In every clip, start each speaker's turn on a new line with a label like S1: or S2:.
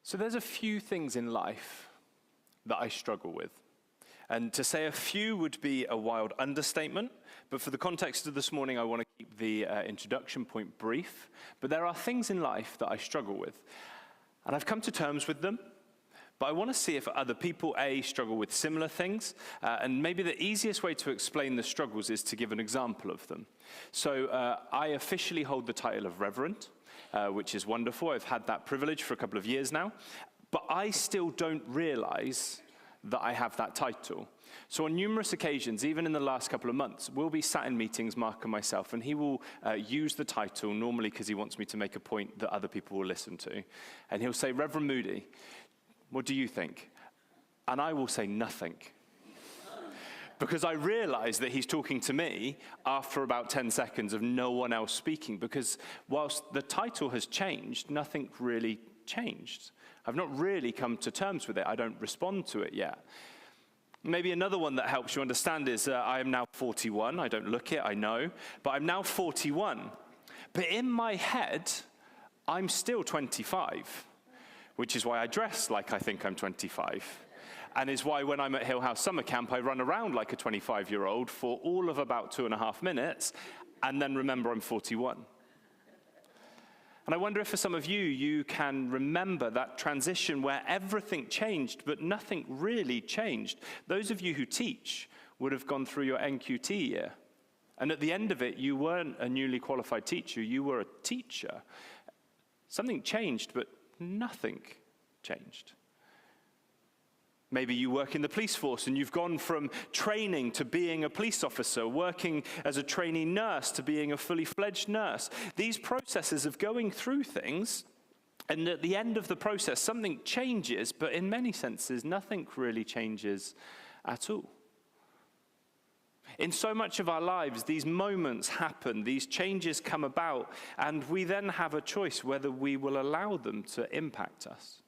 S1: So there's a few things in life that I struggle with. And to say a few would be a wild understatement, but for the context of this morning, I want to keep the introduction point brief. But there are things in life that I struggle with, and I've come to terms with them, but I want to see if other people, struggle with similar things, and maybe the easiest way to explain the struggles is to give an example of them. So I officially hold the title of Reverend, which is wonderful. I've had that privilege for a couple of years now, but I still don't realize that I have that title. So on numerous occasions, even in the last couple of months, we'll be sat in meetings, Mark and myself, and he will use the title, normally because he wants me to make a point that other people will listen to. And he'll say, Reverend Moody, what do you think? And I will say nothing. Because I realize that he's talking to me after about 10 seconds of no one else speaking, because whilst the title has changed, nothing really changed. I've not really come to terms with it. I don't respond to it yet. Maybe another one that helps you understand is I am now 41. I don't look it, I know, but I'm now 41. But in my head, I'm still 25, which is why I dress like I think I'm 25. And is why when I'm at Hill House Summer Camp, I run around like a 25-year-old for all of about 2.5 minutes, and then remember I'm 41. And I wonder if for some of you, you can remember that transition where everything changed, but nothing really changed. Those of you who teach would have gone through your NQT year. And at the end of it, you weren't a newly qualified teacher, you were a teacher. Something changed, but nothing changed. Maybe you work in the police force and you've gone from training to being a police officer, working as a trainee nurse to being a fully fledged nurse. These processes of going through things, and at the end of the process, something changes, but in many senses, nothing really changes at all. In so much of our lives, these moments happen, these changes come about, and we then have a choice whether we will allow them to impact us.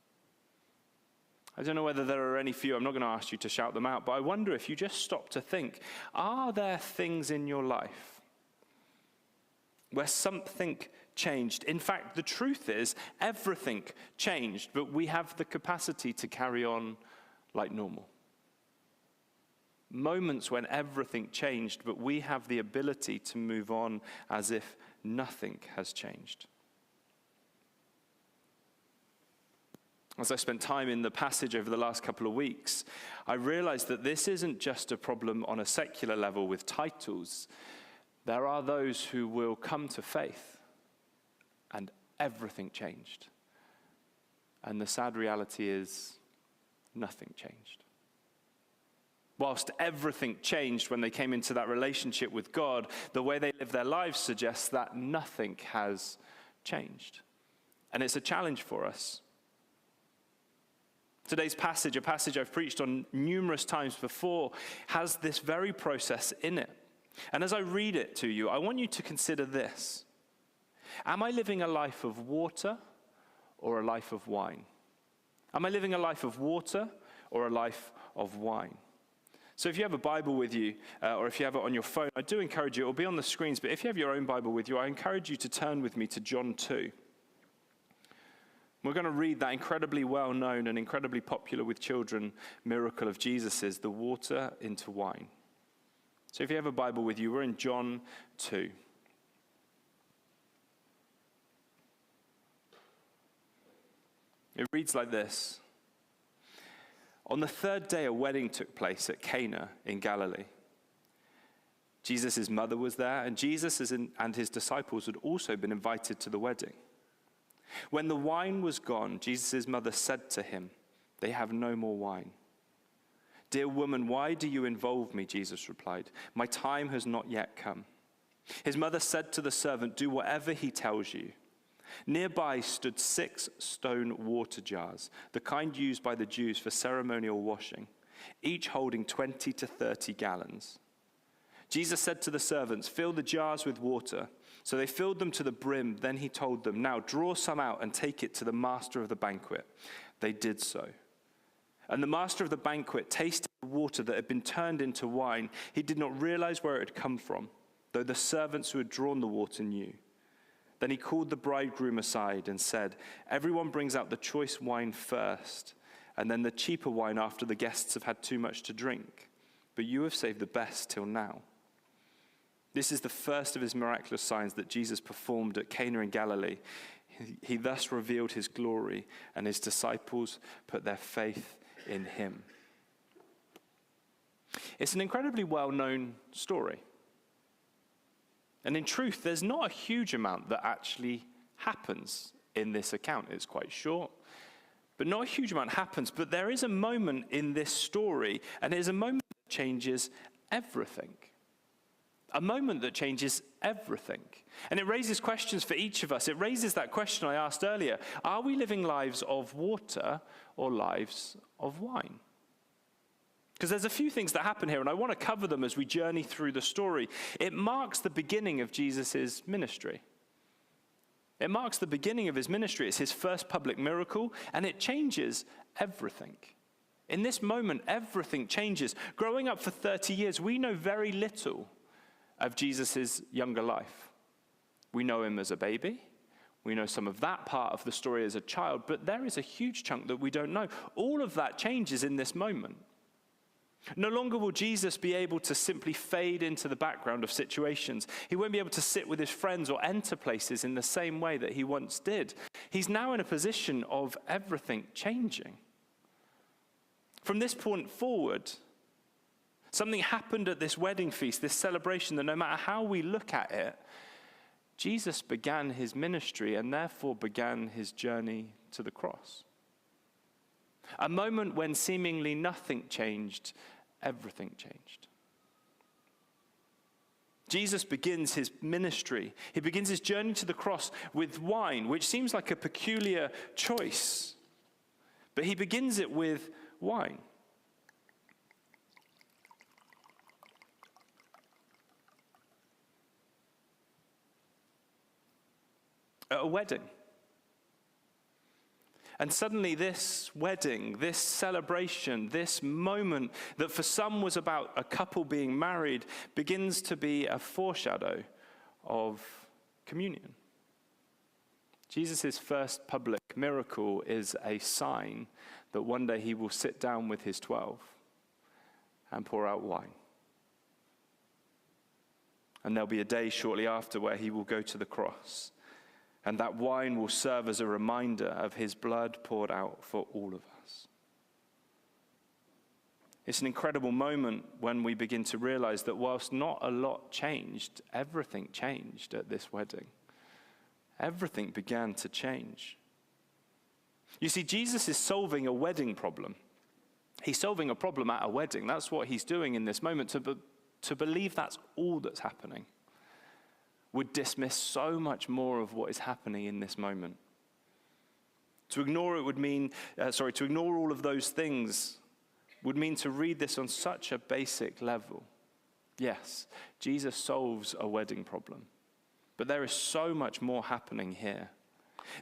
S1: I don't know whether there are any few, I'm not going to ask you to shout them out, but I wonder if you just stop to think, are there things in your life where something changed? In fact, the truth is, everything changed, but we have the capacity to carry on like normal. Moments when everything changed, but we have the ability to move on as if nothing has changed. As I spent time in the passage over the last couple of weeks, I realized that this isn't just a problem on a secular level with titles. There are those who will come to faith, and everything changed. And the sad reality is, nothing changed. Whilst everything changed when they came into that relationship with God, the way they live their lives suggests that nothing has changed. And it's a challenge for us. Today's passage, a passage I've preached on numerous times before, has this very process in it. And as I read it to you, I want you to consider this. Am I living a life of water or a life of wine? Am I living a life of water or a life of wine? So if you have a Bible with you, or if you have it on your phone, I do encourage you, it will be on the screens, but if you have your own Bible with you, I encourage you to turn with me to John 2. We're going to read that incredibly well-known and incredibly popular with children miracle of Jesus' the water into wine. So if you have a Bible with you, we're in John 2. It reads like this. On the third day, a wedding took place at Cana in Galilee. Jesus' mother was there, and Jesus and his disciples had also been invited to the wedding. When the wine was gone, Jesus' mother said to him, "They have no more wine." "Dear woman, why do you involve me?" Jesus replied. "My time has not yet come." His mother said to the servant, "Do whatever he tells you." Nearby stood 6 stone water jars, the kind used by the Jews for ceremonial washing, each holding 20 to 30 gallons. Jesus said to the servants, "Fill the jars with water." So they filled them to the brim. Then he told them, "Now draw some out and take it to the master of the banquet." They did so. And the master of the banquet tasted the water that had been turned into wine. He did not realize where it had come from, though the servants who had drawn the water knew. Then he called the bridegroom aside and said, "Everyone brings out the choice wine first, and then the cheaper wine after the guests have had too much to drink. But you have saved the best till now." This is the first of his miraculous signs that Jesus performed at Cana in Galilee. He thus revealed his glory, and his disciples put their faith in him. It's an incredibly well-known story. And in truth, there's not a huge amount that actually happens in this account. It's quite short, but not a huge amount happens. But there is a moment in this story, and it is a moment that changes everything. A moment that changes everything. And it raises questions for each of us. It raises that question I asked earlier. Are we living lives of water or lives of wine? Because there's a few things that happen here, and I want to cover them as we journey through the story. It marks the beginning of Jesus' ministry. It marks the beginning of his ministry. It's his first public miracle, and it changes everything. In this moment, everything changes. Growing up for 30 years, we know very little of Jesus' younger life. We know him as a baby. We know some of that part of the story as a child, but there is a huge chunk that we don't know. All of that changes in this moment. No longer will Jesus be able to simply fade into the background of situations. He won't be able to sit with his friends or enter places in the same way that he once did. He's now in a position of everything changing. From this point forward, something happened at this wedding feast, this celebration, that no matter how we look at it, Jesus began his ministry and therefore began his journey to the cross. A moment when seemingly nothing changed, everything changed. Jesus begins his ministry. He begins his journey to the cross with wine, which seems like a peculiar choice. But he begins it with wine. At a wedding. And suddenly this wedding, this celebration, this moment that for some was about a couple being married begins to be a foreshadow of communion. Jesus' first public miracle is a sign that one day he will sit down with his 12 and pour out wine. And there'll be a day shortly after where he will go to the cross. And that wine will serve as a reminder of his blood poured out for all of us. It's an incredible moment when we begin to realize that whilst not a lot changed, everything changed at this wedding. Everything began to change. You see, Jesus is solving a wedding problem. He's solving a problem at a wedding. That's what he's doing in this moment. To believe that's all that's happening would dismiss so much more of what is happening in this moment. To ignore it would mean, to ignore all of those things would mean to read this on such a basic level. Yes, Jesus solves a wedding problem, but there is so much more happening here.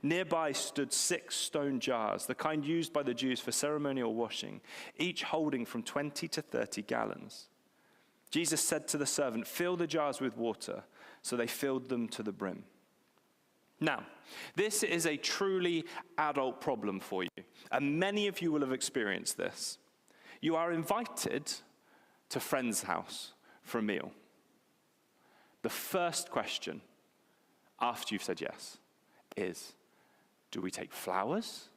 S1: Nearby stood 6 stone jars, the kind used by the Jews for ceremonial washing, each holding from 20 to 30 gallons. Jesus said to the servant, "Fill the jars with water." So they filled them to the brim. Now, this is a truly adult problem for you, and many of you will have experienced this. You are invited to friend's house for a meal. The first question, after you've said yes, is, do we take flowers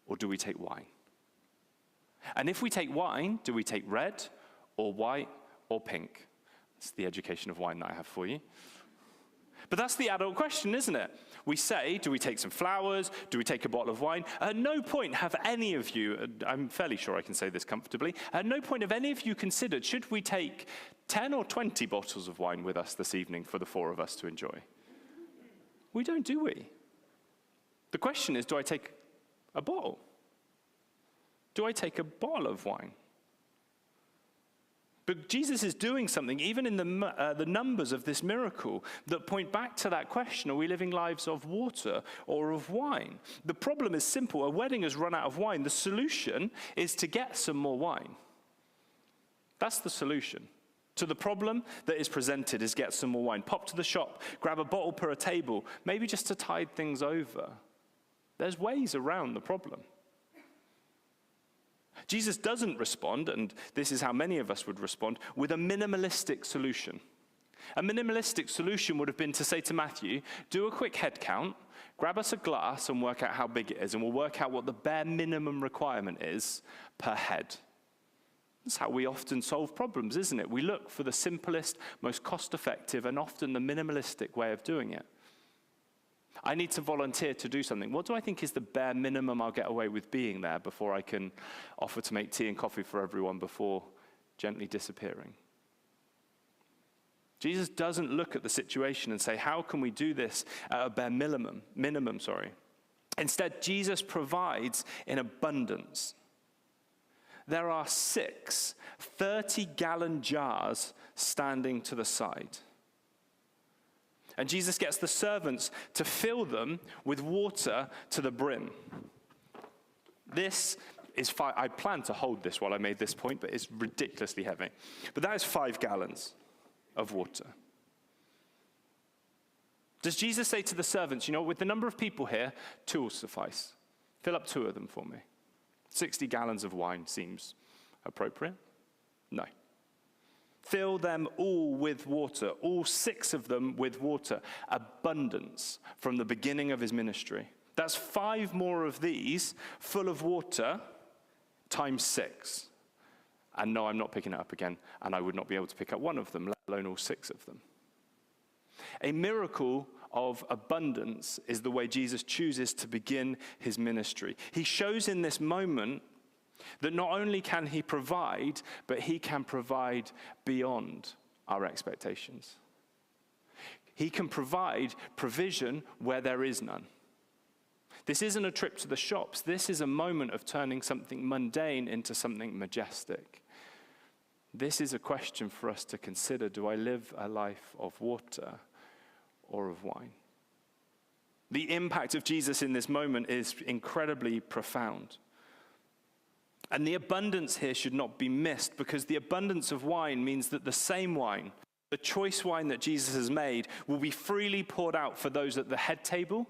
S1: or do we take wine? And if we take wine, do we take red or white or pink? That's the education of wine that I have for you. But that's the adult question, isn't it? We say, do we take some flowers? Do we take a bottle of wine? At no point have any of you, I'm fairly sure I can say this comfortably, at no point have any of you considered, should we take 10 or 20 bottles of wine with us this evening for the 4 of us to enjoy? We don't, do we? The question is, do I take a bottle? Do I take a bottle of wine? But Jesus is doing something, even in the numbers of this miracle, that point back to that question, are we living lives of water or of wine? The problem is simple. A wedding has run out of wine. The solution is to get some more wine. That's the solution. to the problem that is presented is get some more wine. Pop to the shop, grab a bottle per a table, maybe just to tide things over. There's ways around the problem. Jesus doesn't respond, and this is how many of us would respond, with a minimalistic solution. A minimalistic solution would have been to say to Matthew, do a quick head count, grab us a glass and work out how big it is, and we'll work out what the bare minimum requirement is per head. That's how we often solve problems, isn't it? We look for the simplest, most cost-effective, and often the minimalistic way of doing it. I need to volunteer to do something. What do I think is the bare minimum I'll get away with being there before I can offer to make tea and coffee for everyone before gently disappearing? Jesus doesn't look at the situation and say, how can we do this at a bare minimum? Instead, Jesus provides in abundance. There are 6 30-gallon jars standing to the side. And Jesus gets the servants to fill them with water to the brim. This is I planned to hold this while I made this point, but it's ridiculously heavy. But that is 5 gallons of water. Does Jesus say to the servants, with the number of people here, 2 will suffice. Fill up 2 of them for me. 60 gallons of wine seems appropriate? No. Fill them all with water, all 6 of them with water. Abundance from the beginning of his ministry. That's 5 more of these full of water times 6. And no, I'm not picking it up again, and I would not be able to pick up one of them, let alone all 6 of them. A miracle of abundance is the way Jesus chooses to begin his ministry. He shows in this moment that not only can he provide, but he can provide beyond our expectations. He can provide provision where there is none. This isn't a trip to the shops. This is a moment of turning something mundane into something majestic. This is a question for us to consider. Do I live a life of water or of wine? The impact of Jesus in this moment is incredibly profound. And the abundance here should not be missed, because the abundance of wine means that the same wine, the choice wine that Jesus has made, will be freely poured out for those at the head table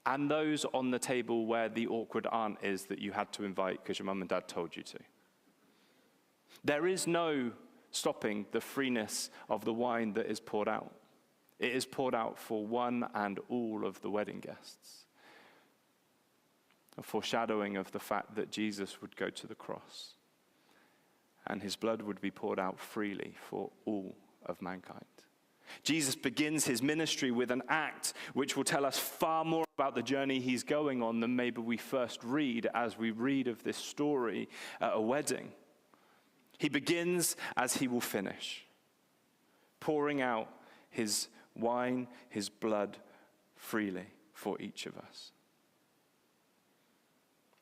S1: and those on the table where the awkward aunt is that you had to invite because your mum and dad told you to. There is no stopping the freeness of the wine that is poured out. It is poured out for one and all of the wedding guests. A foreshadowing of the fact that Jesus would go to the cross and his blood would be poured out freely for all of mankind. Jesus begins his ministry with an act which will tell us far more about the journey he's going on than maybe we first read as we read of this story at a wedding. He begins as he will finish, pouring out his wine, his blood freely for each of us.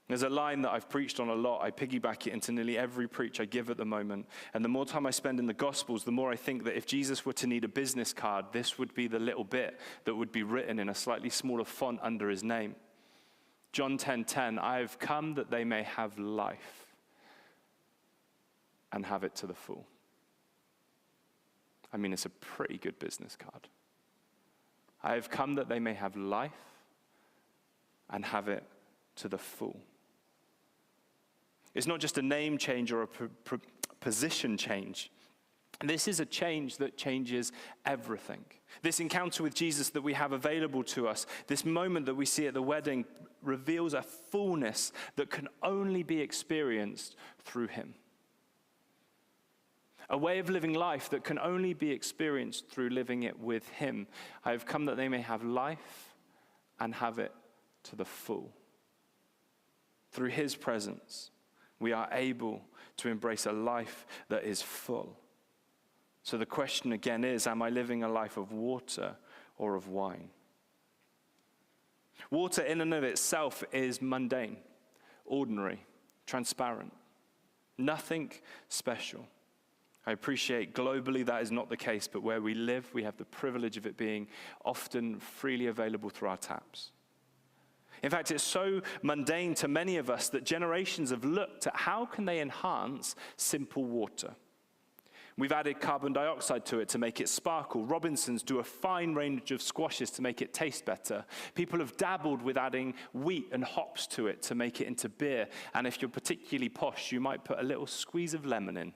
S1: There's a line that I've preached on a lot. I piggyback it into nearly every preach I give at the moment. And the more time I spend in the Gospels, the more I think that if Jesus were to need a business card, this would be the little bit that would be written in a slightly smaller font under his name. John 10:10, I have come that they may have life and have it to the full. I mean, it's a pretty good business card. I have come that they may have life and have it to the full. It's not just a name change or a position change. This is a change that changes everything. This encounter with Jesus that we have available to us, this moment that we see at the wedding, reveals a fullness that can only be experienced through him. A way of living life that can only be experienced through living it with him. I have come that they may have life and have it to the full. Through his presence, we are able to embrace a life that is full. So the question again is, am I living a life of water or of wine? Water in and of itself is mundane, ordinary, transparent, nothing special. I appreciate globally that is not the case, but where we live, we have the privilege of it being often freely available through our taps. In fact, it's so mundane to many of us that generations have looked at how can they enhance simple water. We've added carbon dioxide to it to make it sparkle. Robinsons do a fine range of squashes to make it taste better. People have dabbled with adding wheat and hops to it to make it into beer. And if you're particularly posh, you might put a little squeeze of lemon in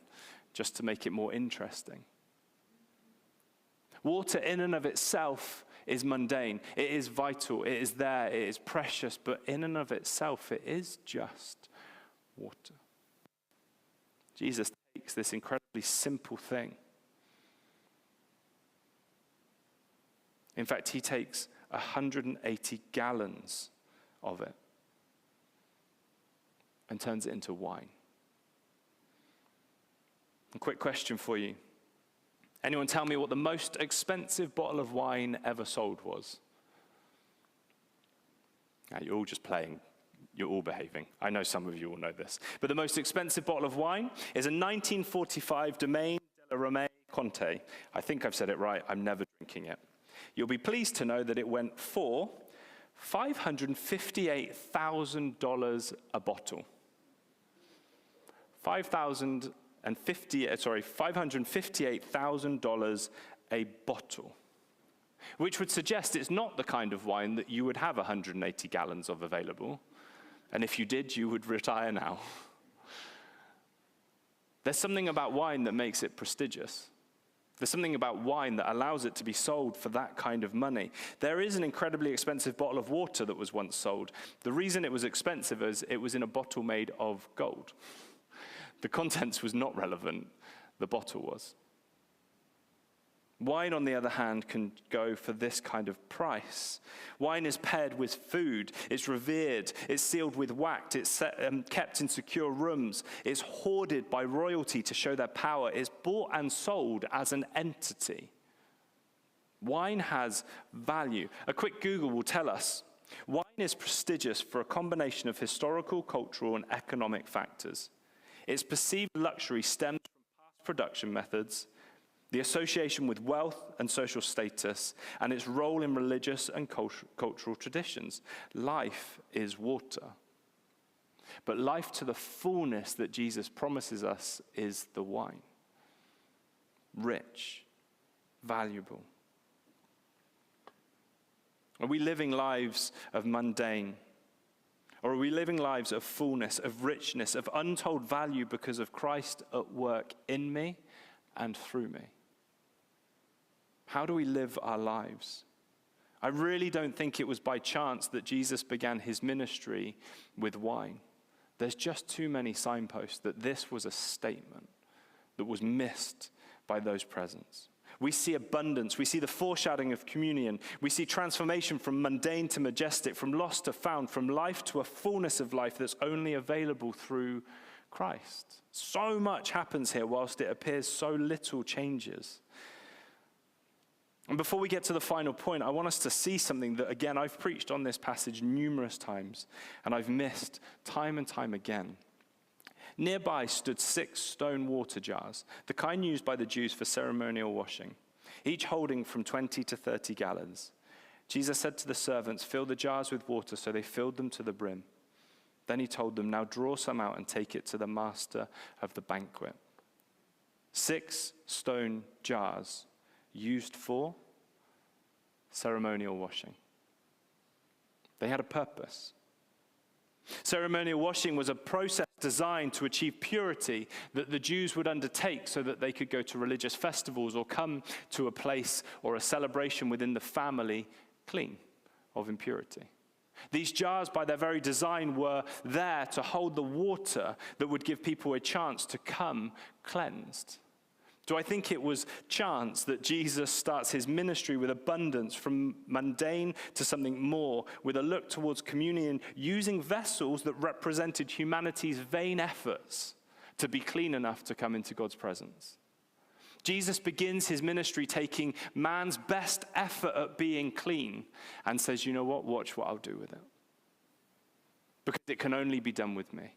S1: just to make it more interesting. Water in and of itself is mundane. It is vital. It is there. It is precious. But in and of itself, it is just water. Jesus takes this incredibly simple thing. In fact, he takes 180 gallons of it and turns it into wine. A quick question for you. Anyone tell me what the most expensive bottle of wine ever sold was? Now, you're all just playing. You're all behaving. I know some of you all know this. But the most expensive bottle of wine is a 1945 Domaine de la Ramée Conté. I think I've said it right. I'm never drinking it. You'll be pleased to know that it went for $558,000 a bottle. $558,000 a bottle, which would suggest it's not the kind of wine that you would have 180 gallons of available. And if you did, you would retire now. There's something about wine that makes it prestigious. There's something about wine that allows it to be sold for that kind of money. There is an incredibly expensive bottle of water that was once sold. The reason it was expensive is it was in a bottle made of gold. The contents was not relevant. The bottle was. Wine, on the other hand, can go for this kind of price. Wine is paired with food. It's revered. It's sealed with wax. It's kept in secure rooms. It's hoarded by royalty to show their power. It's bought and sold as an entity. Wine has value. A quick Google will tell us. Wine is prestigious for a combination of historical, cultural, and economic factors. Its perceived luxury stems from past production methods, the association with wealth and social status, and its role in religious and cultural traditions. Life is water. But life to the fullness that Jesus promises us is the wine. Rich, valuable. Are we living lives of mundane? Or are we living lives of fullness, of richness, of untold value because of Christ at work in me and through me? How do we live our lives? I really don't think it was by chance that Jesus began his ministry with wine. There's just too many signposts that this was a statement that was missed by those present. We see abundance. We see the foreshadowing of communion. We see transformation from mundane to majestic, from lost to found, from life to a fullness of life that's only available through Christ. So much happens here whilst it appears so little changes. And before we get to the final point, I want us to see something that, again, I've preached on this passage numerous times, and I've missed time and time again. Nearby stood 6 stone water jars, the kind used by the Jews for ceremonial washing, each holding from 20 to 30 gallons. Jesus said to the servants, "Fill the jars with water," so they filled them to the brim. Then he told them, "Now draw some out and take it to the master of the banquet." 6 stone jars used for ceremonial washing. They had a purpose. Ceremonial washing was a process designed to achieve purity that the Jews would undertake so that they could go to religious festivals or come to a place or a celebration within the family clean of impurity. These jars, by their very design, were there to hold the water that would give people a chance to come cleansed. Do I think it was chance that Jesus starts his ministry with abundance, from mundane to something more, with a look towards communion, using vessels that represented humanity's vain efforts to be clean enough to come into God's presence? Jesus begins his ministry taking man's best effort at being clean and says, "You know what? Watch what I'll do with it. Because it can only be done with me.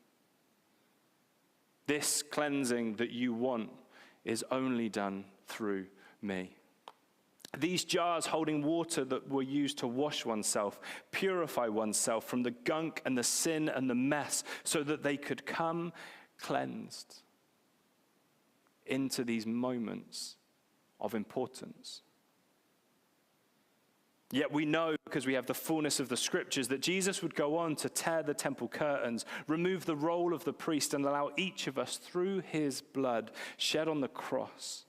S1: This cleansing that you want is only done through me." These jars holding water that were used to wash oneself, purify oneself from the gunk and the sin and the mess so that they could come cleansed. into these moments of importance. Yet we know, because we have the fullness of the scriptures, that Jesus would go on to tear the temple curtains, remove the role of the priest, and allow each of us, through his blood shed on the cross,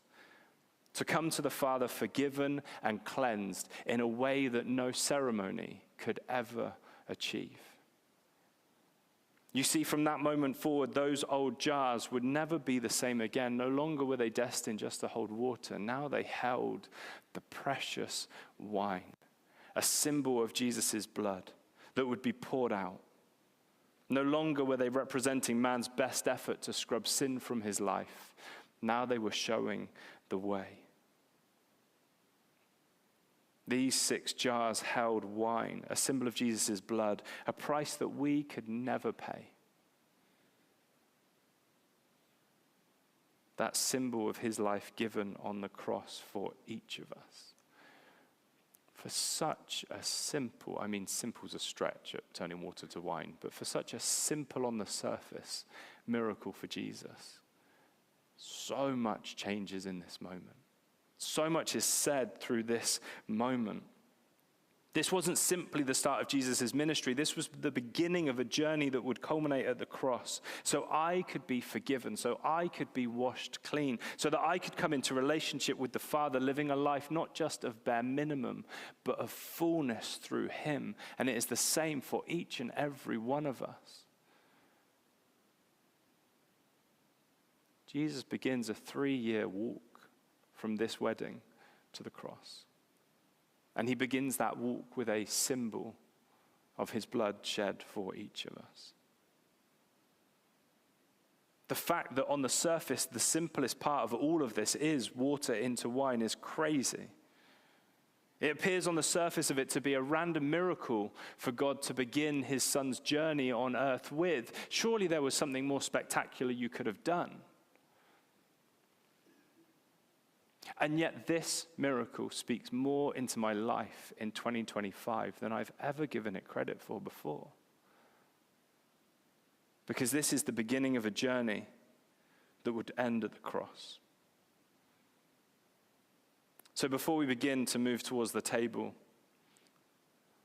S1: to come to the Father forgiven and cleansed in a way that no ceremony could ever achieve. You see, from that moment forward, those old jars would never be the same again. No longer were they destined just to hold water. Now they held the precious wine, a symbol of Jesus' blood that would be poured out. No longer were they representing man's best effort to scrub sin from his life. Now they were showing the way. These 6 jars held wine, a symbol of Jesus' blood, a price that we could never pay. That symbol of his life given on the cross for each of us. For such a simple, simple's a stretch at turning water to wine, but for such a simple on the surface miracle for Jesus, so much changes in this moment. So much is said through this moment. This wasn't simply the start of Jesus' ministry. This was the beginning of a journey that would culminate at the cross. So I could be forgiven, so I could be washed clean, so that I could come into relationship with the Father, living a life not just of bare minimum, but of fullness through him. And it is the same for each and every one of us. Jesus begins a 3-year walk from this wedding to the cross. And he begins that walk with a symbol of his blood shed for each of us. The fact that on the surface, the simplest part of all of this is water into wine is crazy. It appears on the surface of it to be a random miracle for God to begin his son's journey on earth with. Surely there was something more spectacular you could have done. And yet this miracle speaks more into my life in 2025 than I've ever given it credit for before. Because this is the beginning of a journey that would end at the cross. So before we begin to move towards the table,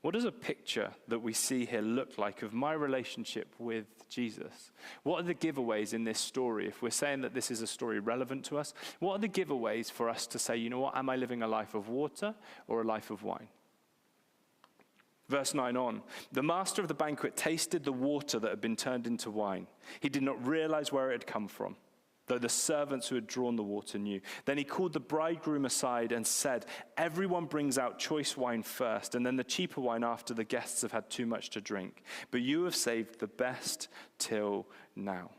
S1: what does a picture that we see here look like of my relationship with Jesus? What are the giveaways in this story? If we're saying that this is a story relevant to us, what are the giveaways for us to say, you know what, am I living a life of water or a life of wine? Verse 9 on, the master of the banquet tasted the water that had been turned into wine. He did not realize where it had come from, though the servants who had drawn the water knew. Then he called the bridegroom aside and said, everyone brings out choice wine first, and then the cheaper wine after the guests have had too much to drink. But you have saved the best till now.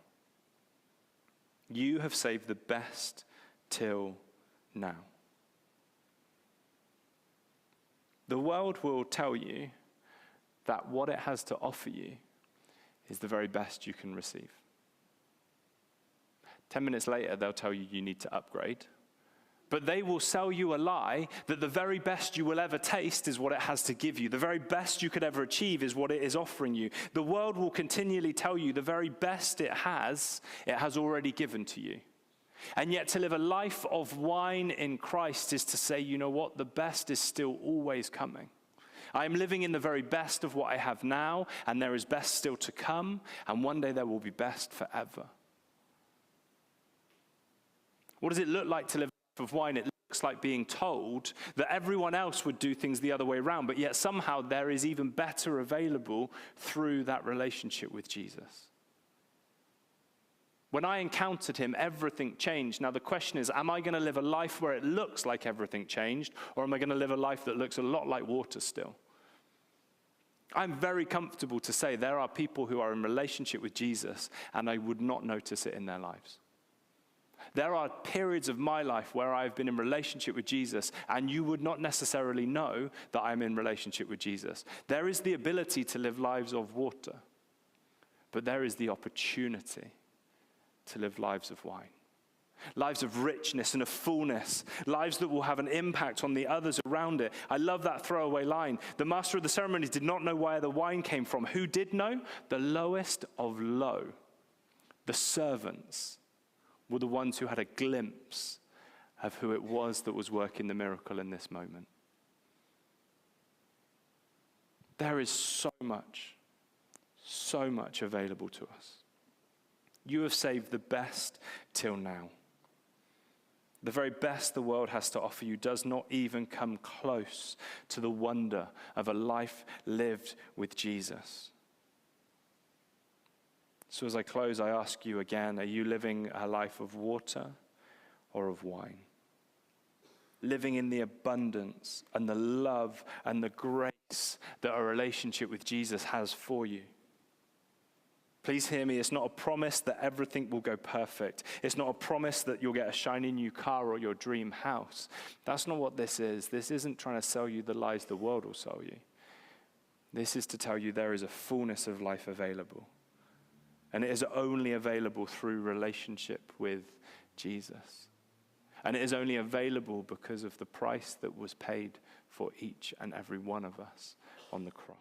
S1: You have saved the best till now. The world will tell you that what it has to offer you is the very best you can receive. 10 minutes later, they'll tell you you need to upgrade. But they will sell you a lie that the very best you will ever taste is what it has to give you. The very best you could ever achieve is what it is offering you. The world will continually tell you the very best it has already given to you. And yet to live a life of wine in Christ is to say, you know what, the best is still always coming. I am living in the very best of what I have now, and there is best still to come, and one day there will be best forever. What does it look like to live a life of wine? It looks like being told that everyone else would do things the other way around, but yet somehow there is even better available through that relationship with Jesus. When I encountered him, everything changed. Now the question is, am I going to live a life where it looks like everything changed, or am I going to live a life that looks a lot like water still? I'm very comfortable to say there are people who are in relationship with Jesus, and I would not notice it in their lives. There are periods of my life where I've been in relationship with Jesus, and you would not necessarily know that I'm in relationship with Jesus. There is the ability to live lives of water, but there is the opportunity to live lives of wine. Lives of richness and of fullness. Lives that will have an impact on the others around it. I love that throwaway line. The master of the ceremonies did not know where the wine came from. Who did know? The lowest of low. The servants were the ones who had a glimpse of who it was that was working the miracle in this moment. There is so much available to us. You have saved the best till now. The very best the world has to offer you does not even come close to the wonder of a life lived with Jesus. So as I close, I ask you again, are you living a life of water or of wine? Living in the abundance and the love and the grace that a relationship with Jesus has for you. Please hear me, it's not a promise that everything will go perfect. It's not a promise that you'll get a shiny new car or your dream house. That's not what this is. This isn't trying to sell you the lies the world will sell you. This is to tell you there is a fullness of life available. And it is only available through relationship with Jesus. And it is only available because of the price that was paid for each and every one of us on the cross.